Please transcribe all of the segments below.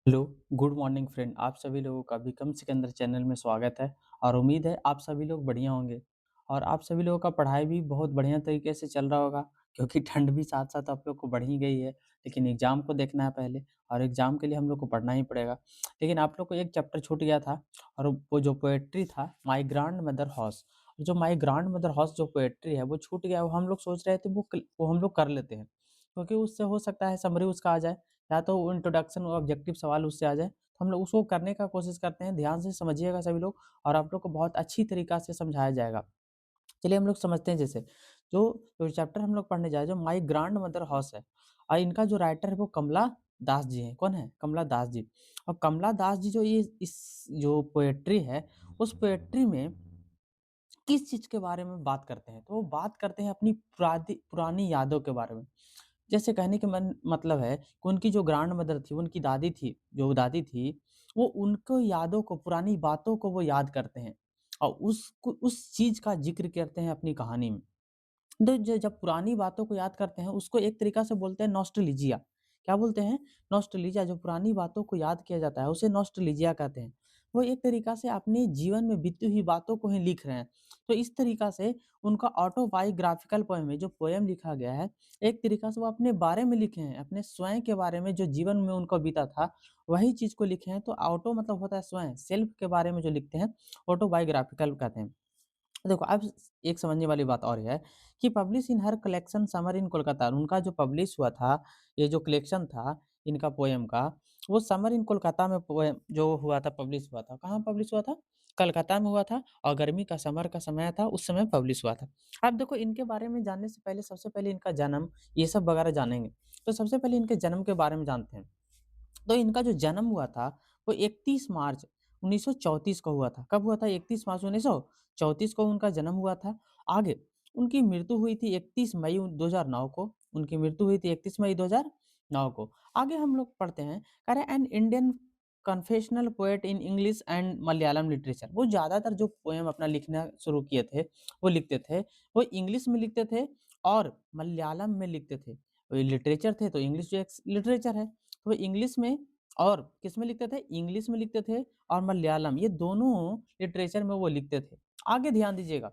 Hello, good morning friend. आप सभी लोगों का विक्रम सिकंदर चैनल में स्वागत है और उम्मीद है आप सभी लोग बढ़िया होंगे और आप सभी लोगों का पढ़ाई भी बहुत बढ़िया तरीके से चल रहा होगा क्योंकि ठंड भी साथ-साथ आप लोग को बढ़ ही गई है। लेकिन एग्ज़ाम को देखना है पहले और एग्ज़ाम के लिए हम लोग को पढ़ना ही पड़ेगा। लेकिन आप लोग को एक चैप्टर छूट गया था और वो जो पोएट्री था माय ग्रैंड मदर हॉर्स। जो माय ग्रैंड मदर हॉर्स जो पोएट्री है वो छूट गया। वो हम लोग सोच रहे थे वो हम लोग कर लेते हैं क्योंकि उससे हो सकता है समरी उसका आ जाए या तो इंट्रोडक्शन और ऑब्जेक्टिव सवाल उससे आ जाए, तो हम लोग उसको करने का कोशिश करते हैं। ध्यान से समझिएगा सभी लोग और आप लोग को बहुत अच्छी तरीक़ा से समझाया जाएगा। चलिए हम लोग समझते हैं जैसे, जो चैप्टर हम लोग पढ़ने जा रहे हैं, जो माय ग्रैंड मदर हॉर्स है और इनका जो राइटर है वो कमला दास जी हैं। कौन है? कमला दास जी। और कमला दास जी जो ये इस जो पोएट्री है, उस पोएट्री में किस चीज़ के बारे में बात करते हैं? तो वो बात करते हैं अपनी पुरानी यादों के बारे में। जैसे कहने के मतलब है कि उनकी जो ग्रैंड मदर थी, उनकी दादी थी, जो दादी थी, वो उनको यादों को, पुरानी बातों को वो याद करते हैं और उसको उस चीज़ का ज़िक्र करते हैं अपनी कहानी में। तो जब पुरानी बातों को याद करते हैं, उसको एक तरीक़ा से बोलते हैं नॉस्टैल्जिया। क्या बोलते हैं? नॉस्टैल्जिया। जो पुरानी बातों को याद किया जाता है, उसे नॉस्टैल्जिया कहते हैं। वो एक तरीक़ा से अपने जीवन में बीती हुई बातों को ही लिख रहे हैं। तो इस तरीक़ा से उनका ऑटोबायोग्राफिकल पोएम है, जो पोएम लिखा गया है, एक तरीक़ा से वो अपने बारे में लिखे हैं, अपने स्वयं के बारे में जो जीवन में उनको बीता था, वही चीज़ को लिखे हैं। तो ऑटो मतलब होता है स्वयं, सेल्फ के बारे में जो लिखते हैं, ऑटोबायोग्राफिकल कहते हैं। देखो अब एक समझने वाली बात और है कि publish in her collection summer in Kolkata, उनका जो पब्लिश हुआ था, ये जो कलेक्शन था इनका पोएम का, वो समर इन कोलकाता में पोएम जो हुआ था, पब्लिश हुआ था। कहाँ पब्लिश हुआ था? कलकत्ता में हुआ था और गर्मी का समर का समय था, उस समय पब्लिश हुआ था। अब देखो इनके बारे में जानने से पहले सबसे पहले इनका जन्म, ये सब वगैरह जानेंगे। तो सबसे पहले इनके जन्म के बारे में जानते हैं। तो इनका जो जन्म हुआ था, वो 31 मार्च 1934 को हुआ था। कब हुआ था? 31 मार्च 1934 को उनका जन्म हुआ था। आगे उनकी मृत्यु हुई थी 31 मई 2009 को। उनकी मृत्यु हुई थी 31 मई 2009 को। आगे हम लोग पढ़ते हैं, कह रहे हैं an Indian confessional poet in English and Malayalam literature. वो ज़्यादातर जो पोएम अपना लिखना शुरू किए थे, वो लिखते थे, वो इंग्लिश में लिखते थे और मलयालम में लिखते थे। वो लिटरेचर थे, तो इंग्लिश जो एक लिटरेचर है, तो वो इंग्लिश में और किसमें लिखते थे? इंग्लिश में लिखते थे और मलयालम, ये दोनों लिटरेचर में वो लिखते थे। आगे ध्यान दीजिएगा।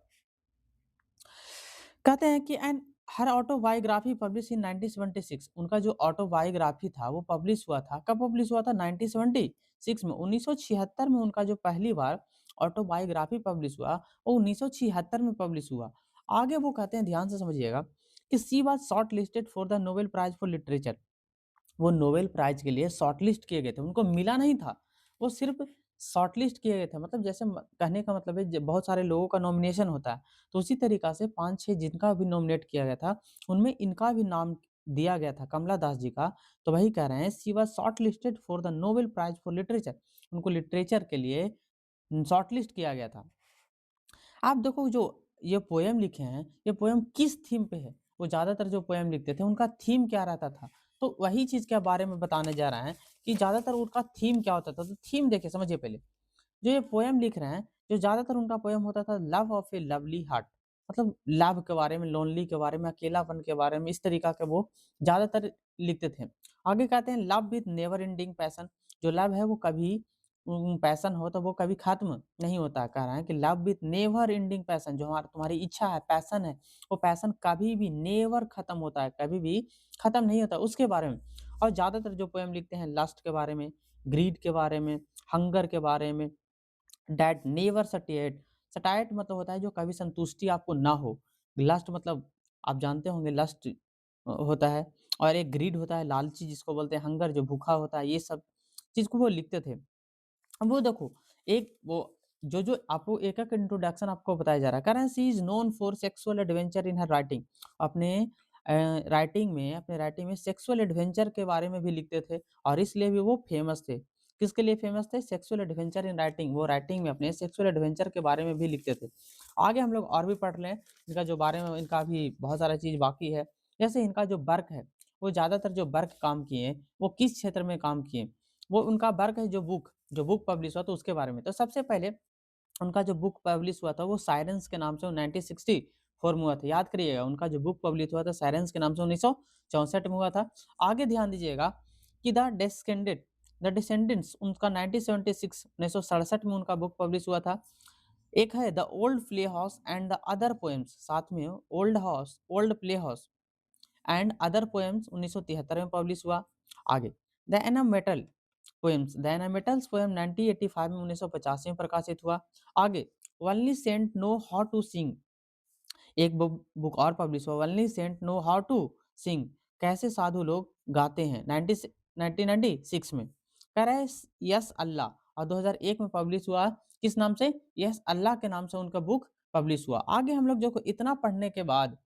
कहते हैं कि and her autobiography publish in 1976, उनका जो ऑटोबायोग्राफी था वो पब्लिश हुआ था। कब पब्लिश हुआ था? 1976 में। 1976 में उनका जो पहली बार ऑटोबायोग्राफी पब्लिश हुआ, वो 1976 में पब्लिश हुआ। आगे वो कहते हैं, ध्यान से समझिएगा, कि she was short listed for the Nobel prize for literature. वो नोबेल प्राइज़ के लिए शॉर्टलिस्ट किए गए थे, उनको मिला नहीं था, वो सिर्फ़ शॉर्टलिस्ट किए गए थे। मतलब जैसे म कहने का मतलब है ज बहुत सारे लोगों का नॉमिनेशन होता है, तो उसी तरीक़ा से 5-6 जिनका भी नॉमिनेट किया गया था, उनमें इनका भी नाम दिया गया था, कमला दास जी का। तो वही कह रहे हैं, she was shortlisted for the Nobel prize for literature, उनको लिटरेचर के लिए शॉर्टलिस्ट किया गया था। आप देखो जो ये पोएम लिखे हैं, ये पोएम किस थीम पे है? वो ज़्यादातर जो पोएम लिखते थे, उनका थीम क्या रहता था? तो वही चीज़ के बारे में बताने जा रहे हैं कि ज़्यादातर उनका थीम क्या होता था? तो थीम देखिए, समझिए पहले। जो ये पोएम लिख रहे हैं, जो ज़्यादातर उनका पोएम होता था, love of A lovely heart, मतलब लव के बारे में, लोनली के बारे में, अकेलापन के बारे में, इस तरीक़ा के वो ज़्यादातर लिखते थे। आगे कहते हैं love with never ending passion, जो लव है वो कभी पैशन हो तो वो कभी ख़त्म नहीं होता है। कह रहे हैं कि love with never ending passion, जो तुम्हारी इच्छा है, पैशन है, वो पैशन कभी भी नेवर ख़त्म होता है, कभी भी ख़त्म नहीं होता, उसके बारे में। और ज़्यादातर जो पोएम लिखते हैं लस्ट के बारे में, ग्रीड के बारे में, हंगर के बारे में, दैट नेवर सटिएट। सटाइट मतलब होता है जो कभी संतुष्टि आपको ना हो। लस्ट मतलब आप जानते होंगे, लस्ट होता है और एक ग्रीड होता है, लालची जिसको बोलते हैं, हंगर जो भूखा होता है, ये सब चीज़ को वो लिखते थे। अब वो देखो, एक वो जो आपको एक-एक इंट्रोडक्शन आपको बताया जा रहा है। कह रहे हैं she is known for sexual adventure in her writing. अपने अपने राइटिंग में सेक्सुअल एडवेंचर के बारे में भी लिखते थे और इसलिए भी वो फेमस थे। किसके लिए फेमस थे? Sexual adventure in writing. वो राइटिंग में अपने सेक्सुअल एडवेंचर के बारे में भी लिखते थे। आगे हम लोग और भी पढ़ लें, इनका जो बारे में, इनका भी बहुत सारा चीज़ बाकी है। जैसे इनका जो वर्क है, वो ज़्यादातर जो वर्क काम किए हैं, वो किस क्षेत्र में काम किए? वो उनका वर्क है जो बुक पब्लिश हुआ, तो उसके बारे में। तो सबसे पहले उनका जो बुक पब्लिश हुआ था, वो साइरेंस के नाम से 1964 में हुआ था। याद करिएगा, उनका जो बुक पब्लिश हुआ था साइरेंस के नाम से 1964 में हुआ था। आगे ध्यान दीजिएगा कि द डेस्केंडेड, द डिसेंडेंट्स उनका 1976 1967 में उनका बुक पब्लिश हुआ था। एक है the old playhouse and the other poems, साथ में old playhouse and other poems 1973 में पब्लिश हुआ। आगे द एनामेटल पोएम्स, द एनामेटल्स पोएम 1985 में 1985 में प्रकाशित हुआ। आगे only saint know how to sing, एक बुक और पब्लिश हुआ, only saint know how to sing, कैसे साधु लोग गाते हैं, 1996 में। कह रहा है यस अल्लाह, और 2001 में पब्लिश हुआ, किस नाम से, यस अल्लाह के नाम से उनका बुक पब्लिश हुआ। आगे हम लोग जो इतना पढ़ने के बाद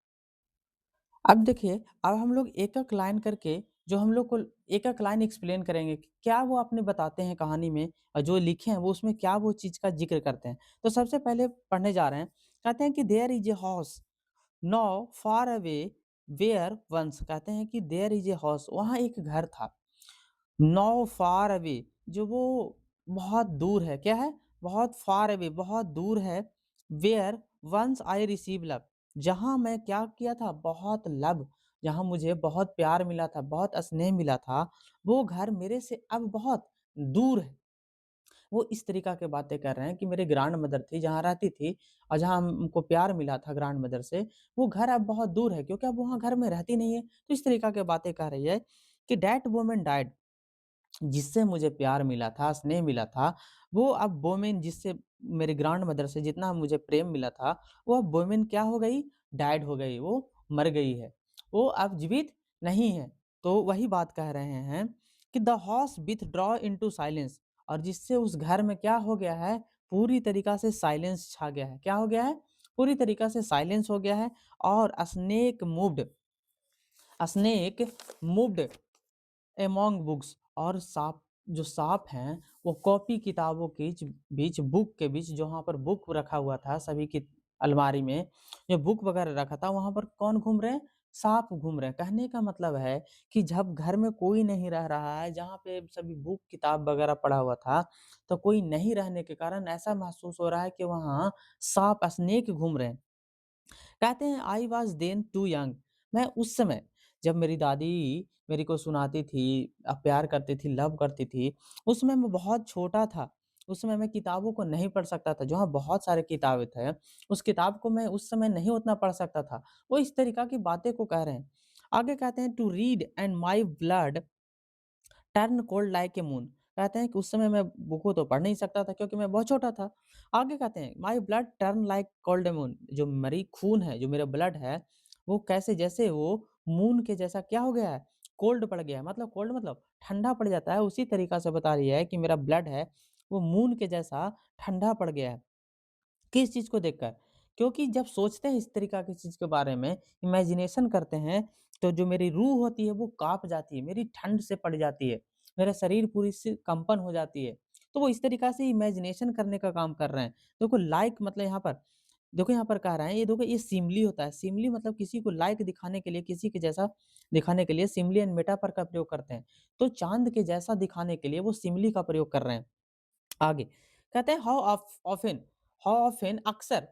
अब देखिए, अब हम लोग एक-एक लाइन करके जो हम लोग को एक-एक लाइन एक्सप्लेन करेंगे कि क्या वो अपने बताते हैं कहानी में, और जो लिखे हैं वो उसमें क्या वो चीज़ का ज़िक्र करते हैं। तो सबसे पहले पढ़ने जा रहे हैं, कहते हैं कि there is a house now far away where once, कहते हैं कि देयर इज़ ए हाउस, वहाँ एक घर था। नाउ फार अवे, जो वो बहुत दूर है, क्या है? बहुत फार अवे, बहुत दूर है। Where once I receive love, जहाँ मैं क्या किया था? बहुत लव, जहाँ मुझे बहुत प्यार मिला था, बहुत स्नेह मिला था, वो घर मेरे से अब बहुत दूर है। वो इस तरीक़ा की बातें कर रहे हैं कि मेरे ग्रैंड मदर थी, जहाँ रहती थी और जहाँ हमको प्यार मिला था ग्रैंड मदर से, वो घर अब बहुत दूर है क्योंकि अब वहाँ घर में रहती नहीं है। तो इस तरीक़ा की बातें कह रही है कि दैट वुमन डाइड, जिससे मुझे प्यार मिला था, स्नेह मिला था, वो अब वुमन, जिससे मेरी ग्रैंड मदर से जितना मुझे प्रेम मिला था, वो अब वुमन क्या हो गई? डाइड हो गई, वो मर गई है। वो अब जीवित नहीं है। तो वही बात कह रहे हैं कि the house withdraw into silence, और जिससे उस घर में क्या हो गया है? पूरी तरीक़ा से साइलेंस छा गया है। क्या हो गया है? पूरी तरीक़ा से साइलेंस हो गया है, और स्नेक मूव्ड अमॉन्ग बुक्स, और साँप, जो साँप हैं, वो कॉपी किताबों के बीच, बुक के बीच, जहाँ पर बुक रखा हुआ था सभी की अलमारी में, जो बुक वगैरह रखा था, वहाँ पर कौन घूम रहे हैं? साँप घूम रहे हैं। कहने का मतलब है कि जब घर में कोई नहीं रह रहा है, जहाँ पे सभी बुक किताब वगैरह पड़ा हुआ था, तो कोई नहीं रहने के कारण ऐसा महसूस हो रहा है कि वहाँ साँप, स्नेक घूम रहे हैं। कहते हैं I was then too young, मैं उस समय, जब मेरी दादी मेरे को सुनाती थी, प्यार करती थी, लव करती थी, उस समय मैं बहुत छोटा था। उस समय मैं किताबों को नहीं पढ़ सकता था, जहाँ बहुत सारे किताबें थे, उस किताब को मैं उस समय नहीं उतना पढ़ सकता था। वो इस तरीक़ा की बातें को कह रहे हैं। आगे कहते हैं to read and my blood turn cold like a moon, कहते हैं कि उस समय मैं बुक को तो पढ़ नहीं सकता था क्योंकि मैं बहुत छोटा था। आगे कहते हैं my blood turn like cold moon, जो मेरी खून है, जो मेरा ब्लड है, वो कैसे, जैसे वो मून के जैसा क्या हो गया है? कोल्ड पड़ गया है। मतलब कोल्ड मतलब ठंडा पड़ जाता है, उसी तरीक़ा से बता रही है कि मेरा ब्लड है, वो मून के जैसा ठंडा पड़ गया है। किस चीज़ को देखकर? क्योंकि जब सोचते हैं इस तरीक़ा की चीज़ के बारे में, इमेजिनेशन करते हैं, तो जो मेरी रूह होती है वो काँप जाती है, मेरी ठंड से पड़ जाती है, मेरा शरीर पूरी से कंपन हो जाती है। तो वो इस तरीक़ा से इमेजिनेशन करने का काम कर रहे हैं। देखो लाइक मतलब यहाँ पर, देखो यहाँ पर कह रहे हैं, ये देखो ये सिमिली होता है। सिमिली मतलब किसी को लाइक दिखाने के लिए, किसी के जैसा दिखाने के लिए सिमिली एंड मेटाफर का प्रयोग करते हैं। तो चाँद के जैसा दिखाने के लिए वो सिमिली का प्रयोग कर रहे हैं। आगे कहते हैं हाउ ऑफ़न अक्सर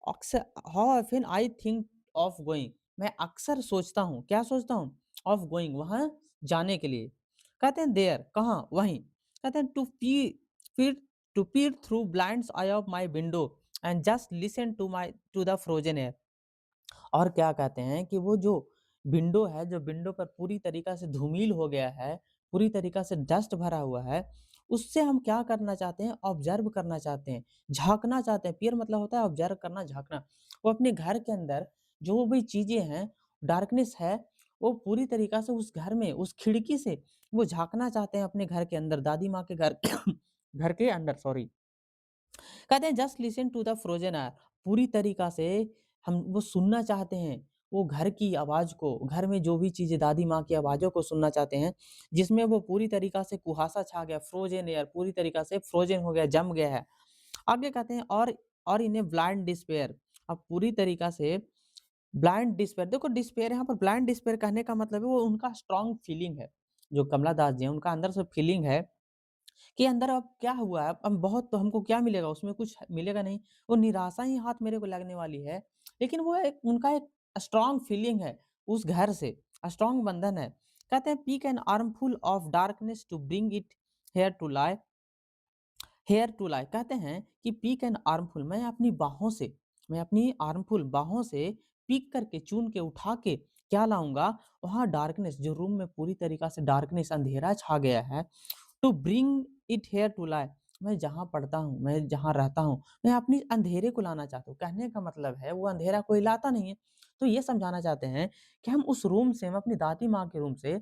अक्सर how often I think of going, मैं अक्सर सोचता हूँ, क्या सोचता हूँ? ऑफ गोइंग, वहाँ जाने के लिए। कहते हैं देयर, कहाँ? वहीं। कहते हैं फिर to peer through blinds I of my window and just listen to the frozen air. और क्या कहते हैं कि वो जो विंडो है, जो विंडो पर पूरी तरीक़ा से धूमिल हो गया है, पूरी तरीक़ा से डस्ट भरा हुआ है, उससे हम क्या करना चाहते हैं? ऑब्ज़र्व करना चाहते हैं, झाँकना चाहते हैं। पीयर मतलब होता है ऑब्ज़र्व करना, झाँकना। वो अपने घर के अंदर जो भी चीज़ें हैं, डार्कनेस है, वो पूरी तरीक़ा से उस घर में, उस खिड़की से वो झाँकना चाहते हैं अपने घर के अंदर, दादी माँ के घर घर के अंदर, सॉरी। कहते हैं just listen to the frozen air, पूरी तरीक़ा से हम वो सुनना चाहते हैं, वो घर की आवाज़ को, घर में जो भी चीज़ें, दादी माँ की आवाज़ों को सुनना चाहते हैं, जिसमें वो पूरी तरीक़ा से कुहासा छा गया, फ्रोज़न एयर पूरी तरीक़ा से फ्रोज़न हो गया, जम गया है। आगे कहते हैं और इन्हें ब्लाइंड डिस्पेयर, अब पूरी तरीक़ा से ब्लाइंड डिस्पेयर, देखो डिस्पेयर यहाँ पर ब्लाइंड डिस्पेयर कहने का मतलब है वो उनका स्ट्रॉन्ग फीलिंग है। जो कमला दास जी हैं, उनका अंदर से फीलिंग है कि अंदर अब क्या हुआ है, अब बहुत, तो हमको क्या मिलेगा, उसमें कुछ मिलेगा नहीं, वो निराशा ही हाथ मेरे को लगने वाली है। लेकिन वो एक उनका एक स्ट्रॉन्ग फीलिंग है उस घर से, स्ट्रॉन्ग बंधन है। कहते हैं pick an armful of darkness to bring it here to lie here to lie कहते हैं कि पीक एंड आर्मफुल मैं अपनी आर्मफुल बाहों से पीक करके चुन के उठा के क्या लाऊंगा वहां डार्कनेस जो रूम में पूरी तरीका से डार्कनेस अंधेरा छा गया है to bring it here to lie मैं जहाँ पढ़ता हूँ मैं जहाँ रहता हूँ मैं अपनी अंधेरे को लाना चाहता हूँ कहने का मतलब है वो अंधेरा कोई लाता नहीं है तो ये समझाना चाहते हैं कि हम उस रूम से हम अपनी दादी माँ के रूम से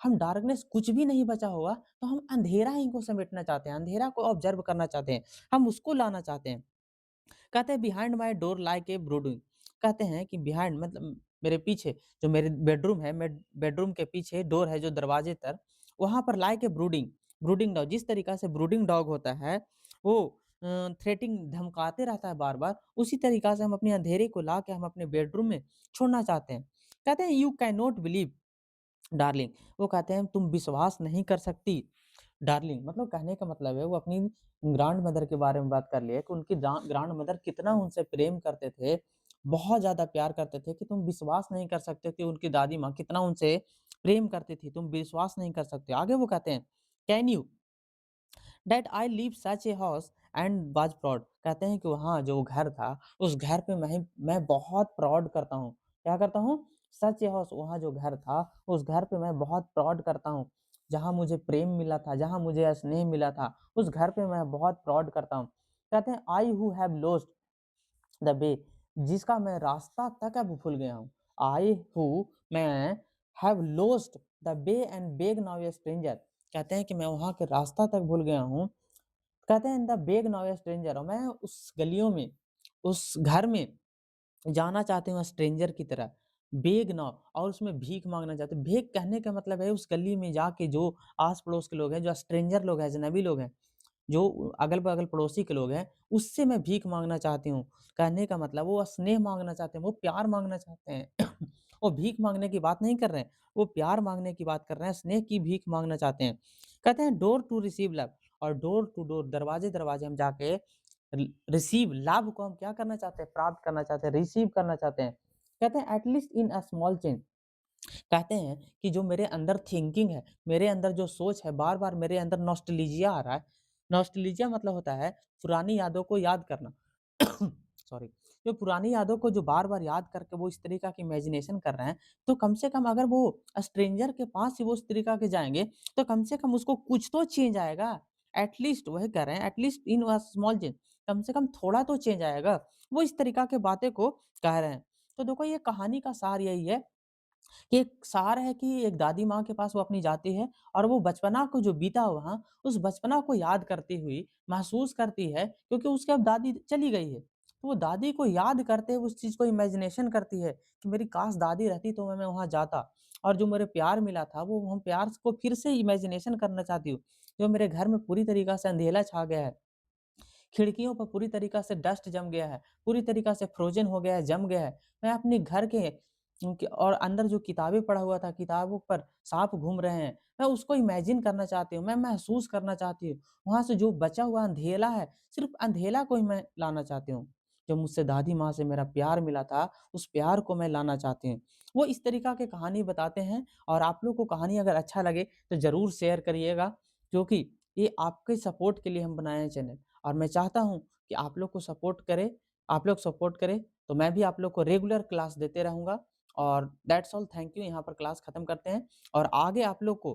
हम डार्कनेस कुछ भी नहीं बचा होगा तो हम अंधेरा ही को समेटना चाहते हैं अंधेरा को ऑब्जर्व करना चाहते हैं हम उसको लाना चाहते हैं कहते हैं behind my door like a brooding कहते हैं कि बिहाइंड मतलब मेरे पीछे जो मेरे बेडरूम है मैं बेडरूम के पीछे डोर है जो दरवाजे तर वहां पर like a brooding brooding dog जिस तरीका से ब्रूडिंग डॉग होता है वो थ्रेटिंग धमकाते रहता है बार बार उसी तरीका से हम अपने अंधेरे को ला के हम अपने बेडरूम में छोड़ना चाहते हैं कहते हैं you can not believe darling वो कहते हैं तुम विश्वास नहीं कर सकती डार्लिंग मतलब कहने का मतलब है वो अपनी ग्रैंड मदर के बारे में बात कर लिया कि उनकी ग्रैंड मदर कितना उनसे प्रेम करते थे बहुत ज्यादा प्यार करते थे कि तुम विश्वास नहीं कर सकते कि उनकी दादी माँ कितना उनसे प्रेम करती थी तुम विश्वास नहीं कर सकते आगे वो कहते हैं can you that I leave such a house and was proud कहते हैं कि वहाँ जो घर था उस घर पे मैं बहुत प्राउड करता हूँ क्या करता हूँ सच ए हाउस वहाँ जो घर था उस घर पे मैं बहुत प्राउड करता हूँ जहाँ मुझे प्रेम मिला था जहाँ मुझे स्नेह मिला था उस घर पे मैं बहुत प्राउड करता हूँ कहते हैं I who have lost the way जिसका मैं रास्ता तक अब भूल गया हूँ आई हु मैं have lost the way and beg now a stranger कहते हैं कि मैं वहाँ के रास्ता तक भूल गया हूँ कहते हैं in the beg now a stranger और मैं उस गलियों में उस घर में जाना चाहते हैं स्ट्रेंजर की तरह बेग नाउ और उसमें भीख मांगना चाहते हैं भीख कहने का मतलब है उस गली में जाके जो आस पड़ोस के लोग हैं जो स्ट्रेंजर लोग हैं अजनबी लोग हैं जो अगल-बगल पड़ोसी के लोग हैं, उससे मैं भीख माँगना चाहती हूँ। कहने का मतलब वो स्नेह माँगना चाहते हैं, वो प्यार माँगना चाहते हैं। वो भीख माँगने की बात नहीं कर रहे हैं, वो प्यार माँगने की बात कर रहे हैं, स्नेह की भीख माँगना चाहते हैं। कहते हैं डोर टू रिसीव लव और डोर टू डोर दरवाजे-दरवाजे हम जाके रिसीव लव को हम क्या करना चाहते हैं? प्राप्त करना चाहते हैं, रिसीव करना चाहते हैं। कहते हैं at least in a small change कहते हैं कि जो मेरे अंदर थिंकिंग है, मेरे अंदर जो सोच है, बार-बार मेरे अंदर नॉस्टैल्जिया आ रहा है। नॉस्टैल्जिया मतलब होता है पुरानी यादों को याद करना। सॉरी, जो पुरानी यादों को जो बार-बार याद करके वो इस तरीका की इमेजिनेशन कर रहे हैं, तो कम से कम अगर वो स्ट्रेंजर के पास ही वो उस तरीका के जाएँगे, तो कम से कम उसको कुछ तो चेंज आएगा। एट लीस्ट वही कह रहे हैं, at least in a small change कम से कम थोड़ा तो चेंज आएगा। वो इस तरीका की बातें को कह रहे हैं। तो देखो ये कहानी का सार यही है कि एक सार है कि एक दादी माँ के पास वो अपनी जाती है और वो बचपना को जो बीता वहाँ, उस बचपना को याद करती हुई महसूस करती है क्योंकि उसकी अब दादी चली गई है। तो वो दादी को याद करते हुए उस चीज़ को इमेजिनेशन करती है कि मेरी काश दादी रहती तो मैं वहाँ जाता और जो मेरे प्यार मिला था वो हम प्यार को फिर से इमेजिनेशन करना चाहती हूँ। जो मेरे घर में पूरी तरीक़ा से अंधेला छा गया है। खिड़कियों पर पूरी तरीक़ा से डस्ट जम गया है, पूरी तरीक़ा से फ्रोज़न हो गया है, जम गया है। मैं अपने घर के और अंदर जो किताबें पढ़ा हुआ था, किताबों पर साँप घूम रहे हैं, मैं उसको इमेजिन करना चाहती हूँ, मैं महसूस करना चाहती हूँ। वहाँ से जो बचा हुआ अंधेला है, सिर्फ़ अंधेला को ही मैं लाना चाहती हूँ। जो मुझसे दादी माँ से मेरा प्यार मिला था, उस प्यार को मैं लाना चाहती हूँ। वो इस तरीक़ा की कहानी बताते हैं और आप लोग को कहानी अगर अच्छा लगे, तो ज़रूर शेयर करिएगा क्योंकि ये आपके सपोर्ट के लिए हम बनाए हैं चैनल। और मैं चाहता हूँ कि आप लोग सपोर्ट करें, तो मैं भी आप लोग को रेगुलर क्लास देते रहूँगा और दैट्स ऑल थैंक यू यहाँ पर क्लास खत्म करते हैं और आगे आप लोग को